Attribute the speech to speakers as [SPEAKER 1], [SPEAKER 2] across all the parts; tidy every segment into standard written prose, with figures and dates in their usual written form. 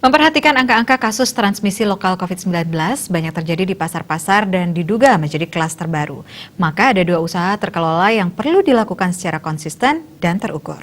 [SPEAKER 1] Memperhatikan angka-angka kasus transmisi lokal COVID-19 banyak terjadi di pasar-pasar dan diduga menjadi klaster baru. Maka ada dua usaha terkelola yang perlu dilakukan secara konsisten dan terukur.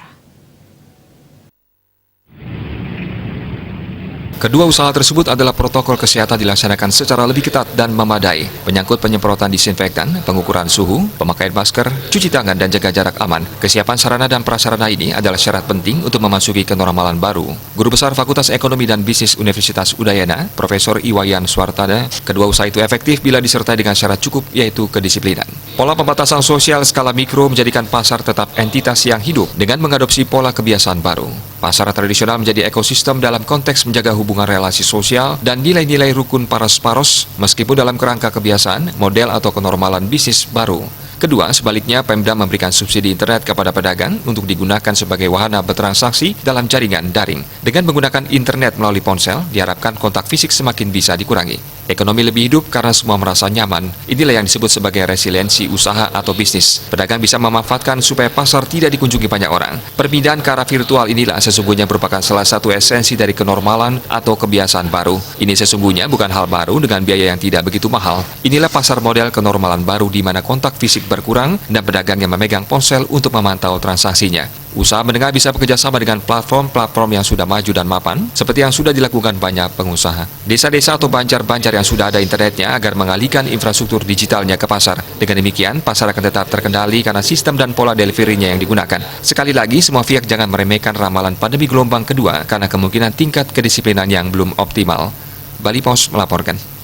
[SPEAKER 2] Kedua usaha tersebut adalah protokol kesehatan dilaksanakan secara lebih ketat dan memadai, menyangkut penyemprotan disinfektan, pengukuran suhu, pemakaian masker, cuci tangan, dan jaga jarak aman. Kesiapan sarana dan prasarana ini adalah syarat penting untuk memasuki kenormalan baru. Guru Besar Fakultas Ekonomi dan Bisnis Universitas Udayana, Profesor Iwayan Suartada, kedua usaha itu efektif bila disertai dengan syarat cukup, yaitu kedisiplinan. Pola pembatasan sosial skala mikro menjadikan pasar tetap entitas yang hidup dengan mengadopsi pola kebiasaan baru. Pasar tradisional menjadi ekosistem dalam konteks menjaga hubungan relasi sosial dan nilai-nilai rukun paros-paros meskipun dalam kerangka kebiasaan, model atau kenormalan bisnis baru. Kedua, sebaliknya Pemda memberikan subsidi internet kepada pedagang untuk digunakan sebagai wahana bertransaksi dalam jaringan daring. Dengan menggunakan internet melalui ponsel, diharapkan kontak fisik semakin bisa dikurangi. Ekonomi lebih hidup karena semua merasa nyaman. Inilah yang disebut sebagai resiliensi usaha atau bisnis. Pedagang bisa memanfaatkan supaya pasar tidak dikunjungi banyak orang. Perpindahan ke arah virtual inilah sesungguhnya merupakan salah satu esensi dari kenormalan atau kebiasaan baru. Ini sesungguhnya bukan hal baru dengan biaya yang tidak begitu mahal. Inilah pasar model kenormalan baru di mana kontak fisik berkurang dan pedagang yang memegang ponsel untuk memantau transaksinya. Usaha menengah bisa bekerjasama dengan platform-platform yang sudah maju dan mapan, seperti yang sudah dilakukan banyak pengusaha. Desa-desa atau banjar-banjar yang sudah ada internetnya agar mengalihkan infrastruktur digitalnya ke pasar. Dengan demikian, pasar akan tetap terkendali karena sistem dan pola delivery-nya yang digunakan. Sekali lagi, semua pihak jangan meremehkan ramalan pandemi gelombang kedua karena kemungkinan tingkat kedisiplinan yang belum optimal. Bali Pos melaporkan.